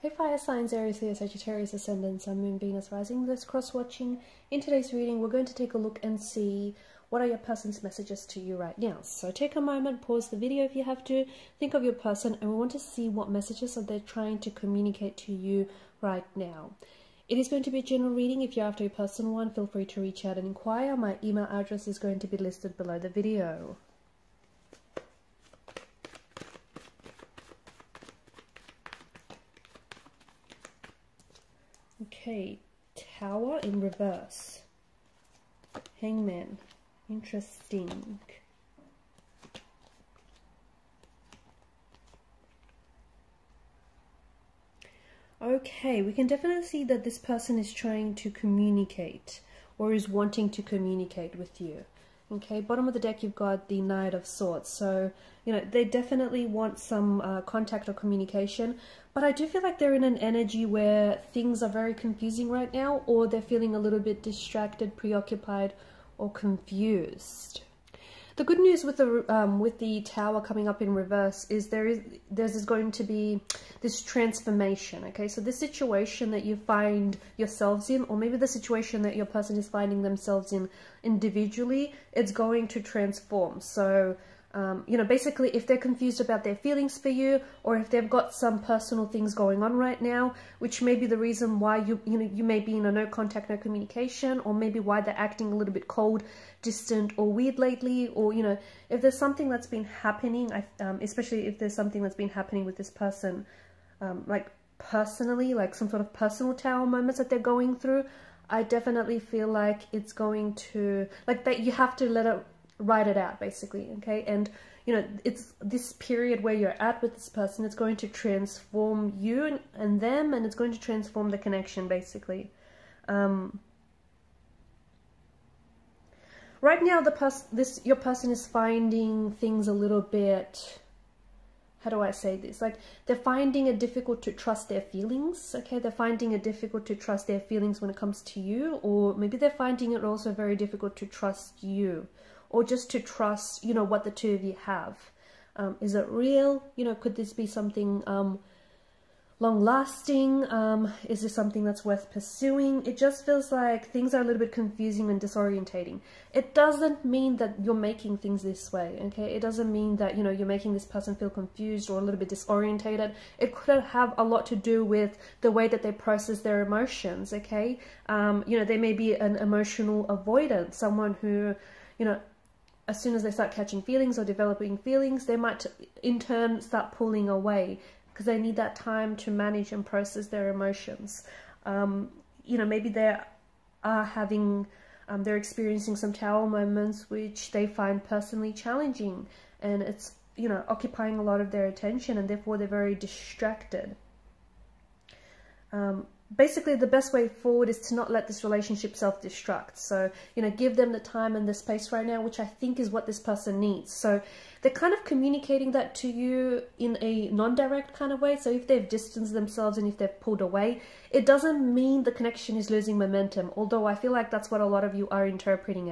Hey fire signs, Aries here, Sagittarius, Ascendant, Sun, Moon, Venus, Rising. This cross-watching. In today's reading, we're going to take a look and see what are your person's messages to you right now. So take a moment, pause the video if you have to, think of your person, and we want to see what messages are they trying to communicate to you right now. It is going to be a general reading. If you're after your personal one, feel free to reach out and inquire. My email address is going to be listed below the video. Okay, Tower in reverse. Hangman. Interesting. Okay, we can definitely see that this person is trying to communicate or is wanting to communicate with you. Okay, bottom of the deck you've got the Knight of Swords. So, you know, they definitely want some contact or communication. But I do feel like they're in an energy where things are very confusing right now, or they're feeling a little bit distracted, preoccupied, or confused. The good news with the Tower coming up in reverse is there's going to be this transformation. Okay, so this situation that you find yourselves in, or maybe the situation that your person is finding themselves in individually, it's going to transform. So you know, basically if they're confused about their feelings for you, or if they've got some personal things going on right now, which may be the reason why you may be in a no contact, no communication, or maybe why they're acting a little bit cold, distant, or weird lately, or, you know, if there's something that's been happening, especially if there's something that's been happening with this person, like personally, like some sort of personal Tower moments that they're going through, I definitely feel like it's going to, like, that you have to let it write it out, basically. Okay, and you know, it's this period where you're at with this person, it's going to transform you and them, and it's going to transform the connection, basically. Right now your person is finding things a little bit, how do I say this, like they're finding it difficult to trust their feelings. Okay, they're finding it difficult to trust their feelings when it comes to you, or maybe they're finding it also very difficult to trust you, or just to trust, you know, what the two of you have. Is it real? You know, could this be something long-lasting? Is this something that's worth pursuing? It just feels like things are a little bit confusing and disorientating. It doesn't mean that you're making things this way, okay? It doesn't mean that, you know, you're making this person feel confused or a little bit disorientated. It could have a lot to do with the way that they process their emotions, okay? You know, they may be an emotional avoidant, someone who, you know, as soon as they start catching feelings or developing feelings, they might in turn start pulling away because they need that time to manage and process their emotions. You know, maybe they are having, they're experiencing some Tower moments which they find personally challenging, and it's, you know, occupying a lot of their attention, and therefore they're very distracted. Basically, the best way forward is to not let this relationship self-destruct. So, you know, give them the time and the space right now, which I think is what this person needs. So they're kind of communicating that to you in a non-direct kind of way. So if they've distanced themselves and if they've pulled away, it doesn't mean the connection is losing momentum. Although I feel like that's what a lot of you are interpreting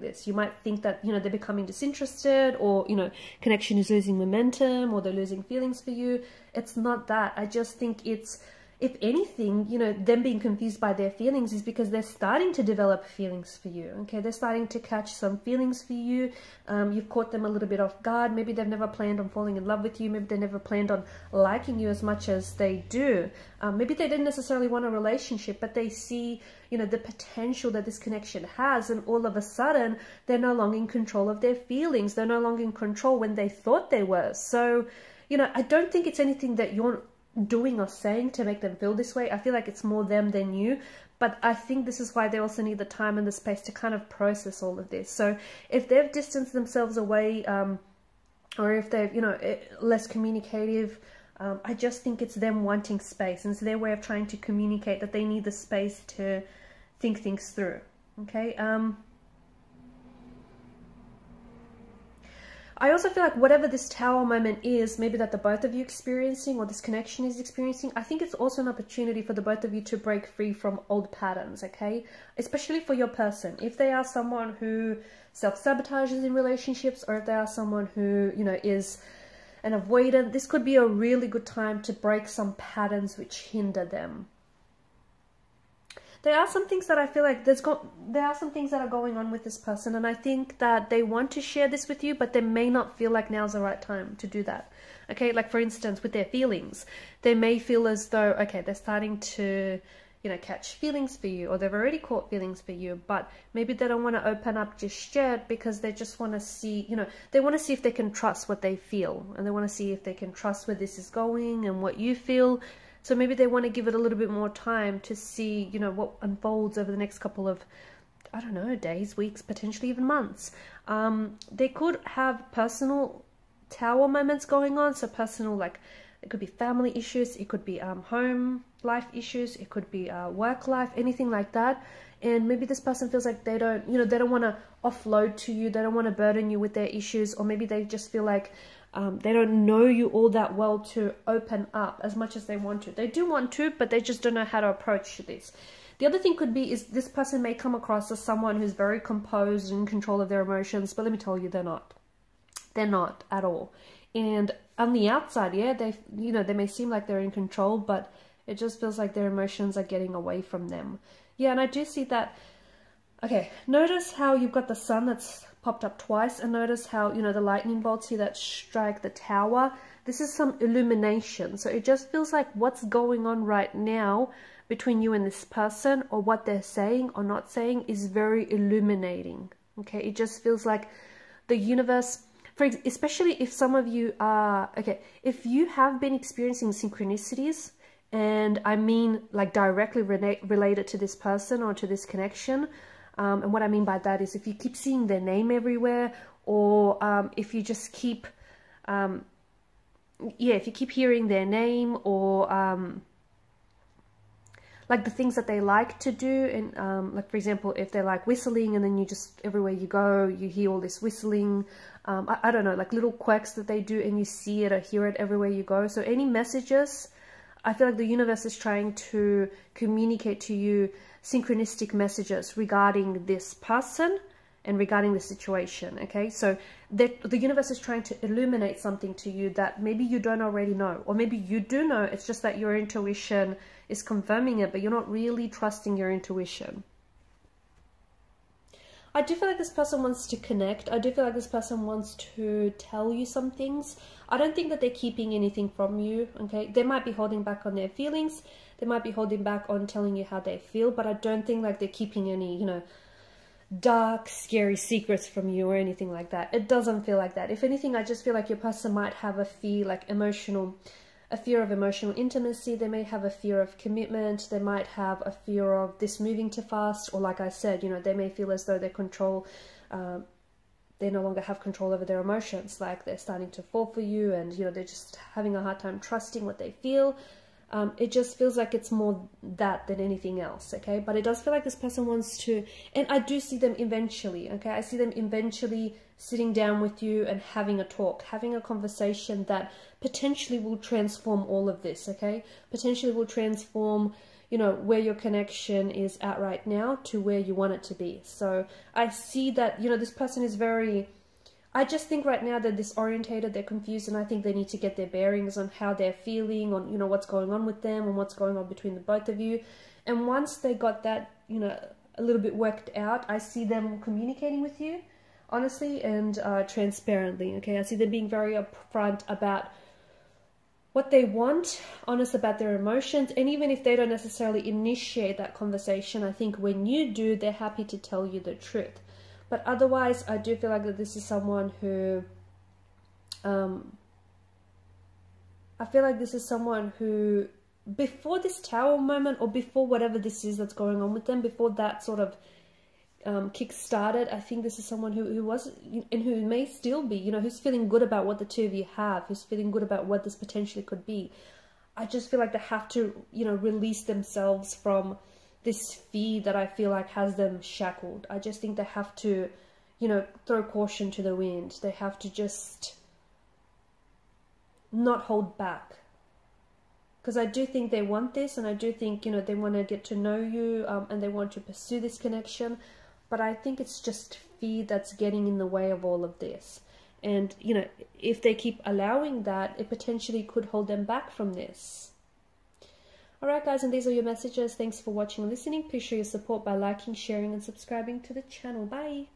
this. You might think that, you know, they're becoming disinterested, or, you know, connection is losing momentum, or they're losing feelings for you. It's not that. I just think it's, if anything, you know, them being confused by their feelings is because they're starting to develop feelings for you. Okay, they're starting to catch some feelings for you. You've caught them a little bit off guard. Maybe they've never planned on falling in love with you. Maybe they never planned on liking you as much as they do. Maybe they didn't necessarily want a relationship, but they see, you know, the potential that this connection has, and all of a sudden they're no longer in control of their feelings. They're no longer in control when they thought they were. So, you know, I don't think it's anything that you're doing or saying to make them feel this way. I feel like it's more them than you, but I think this is why they also need the time and the space to kind of process all of this. So if they've distanced themselves away, or if they've, you know, less communicative, I just think it's them wanting space, and it's their way of trying to communicate that they need the space to think things through. Okay, I also feel like whatever this Tower moment is, maybe that the both of you experiencing, or this connection is experiencing, I think it's also an opportunity for the both of you to break free from old patterns, okay? Especially for your person. If they are someone who self-sabotages in relationships, or if they are someone who, you know, is and avoidant. This could be a really good time to break some patterns which hinder them. There are some things that I feel like there are some things that are going on with this person, and I think that they want to share this with you, but they may not feel like now's the right time to do that. Okay, like for instance, with their feelings, they may feel as though, okay, they're starting to, you know, catch feelings for you, or they've already caught feelings for you, but maybe they don't want to open up just yet because they just want to see, you know, they want to see if they can trust what they feel, and they want to see if they can trust where this is going and what you feel. So maybe they want to give it a little bit more time to see, you know, what unfolds over the next couple of, I don't know, days, weeks, potentially even months. They could have personal tower moments going on. So personal, like, it could be family issues, it could be home life issues, it could be work life, anything like that. And maybe this person feels like they don't, you know, they don't want to offload to you, they don't want to burden you with their issues, or maybe they just feel like they don't know you all that well to open up as much as they want to. They do want to, but they just don't know how to approach this. The other thing could be is this person may come across as someone who's very composed and in control of their emotions, but let me tell you, they're not. They're not at all. And on the outside, yeah, they, you know, they may seem like they're in control, but it just feels like their emotions are getting away from them. Yeah, and I do see that. Okay, notice how you've got the sun that's popped up twice, and notice how, you know, the lightning bolts here that strike the tower. This is some illumination. So it just feels like what's going on right now between you and this person, or what they're saying or not saying, is very illuminating. Okay, it just feels like the universe, especially if some of you are, okay, if you have been experiencing synchronicities, and I mean like directly related to this person or to this connection, and what I mean by that is if you keep seeing their name everywhere, or if you just keep, yeah, if you keep hearing their name, or like the things that they like to do, and like for example, if they're like whistling, and then you just, everywhere you go, you hear all this whistling, I don't know, like little quirks that they do, and you see it or hear it everywhere you go. So any messages, I feel like the universe is trying to communicate to you synchronistic messages regarding this person and regarding the situation. Okay, so the universe is trying to illuminate something to you that maybe you don't already know, or maybe you do know, it's just that your intuition is confirming it, but you're not really trusting your intuition. I do feel like this person wants to connect. I do feel like this person wants to tell you some things. I don't think that they're keeping anything from you, okay? They might be holding back on their feelings. They might be holding back on telling you how they feel, but I don't think like they're keeping any, you know, dark, scary secrets from you or anything like that. It doesn't feel like that. If anything, I just feel like your person might have a fear, like a fear of emotional intimacy. They may have a fear of commitment. They might have a fear of this moving too fast, or like I said, you know, they may feel as though they no longer have control over their emotions, like they're starting to fall for you, and you know, they're just having a hard time trusting what they feel. It just feels like it's more that than anything else, okay? But it does feel like this person wants to, and I do see them eventually, okay? I see them eventually sitting down with you and having a talk, having a conversation that potentially will transform all of this, okay? Potentially will transform, you know, where your connection is at right now to where you want it to be. So I see that, you know, this person is very, I just think right now they're disorientated, they're confused, and I think they need to get their bearings on how they're feeling, on, you know, what's going on with them and what's going on between the both of you. And once they got that, you know, a little bit worked out, I see them communicating with you honestly and transparently, okay? I see them being very upfront about what they want, honest about their emotions, and even if they don't necessarily initiate that conversation, I think when you do, they're happy to tell you the truth. But otherwise, I do feel like that this is someone who, I feel like this is someone who, before this tower moment, or before whatever this is that's going on with them, before that sort of kick-started, I think this is someone who was, and who may still be, you know, who's feeling good about what the two of you have, who's feeling good about what this potentially could be. I just feel like they have to, you know, release themselves from this fear that I feel like has them shackled. I just think they have to, you know, throw caution to the wind. They have to just not hold back. Because I do think they want this, and I do think, you know, they want to get to know you, and they want to pursue this connection. But I think it's just fear that's getting in the way of all of this. And, you know, if they keep allowing that, it potentially could hold them back from this. Alright guys, and these are your messages. Thanks for watching and listening. Please show your support by liking, sharing and subscribing to the channel. Bye!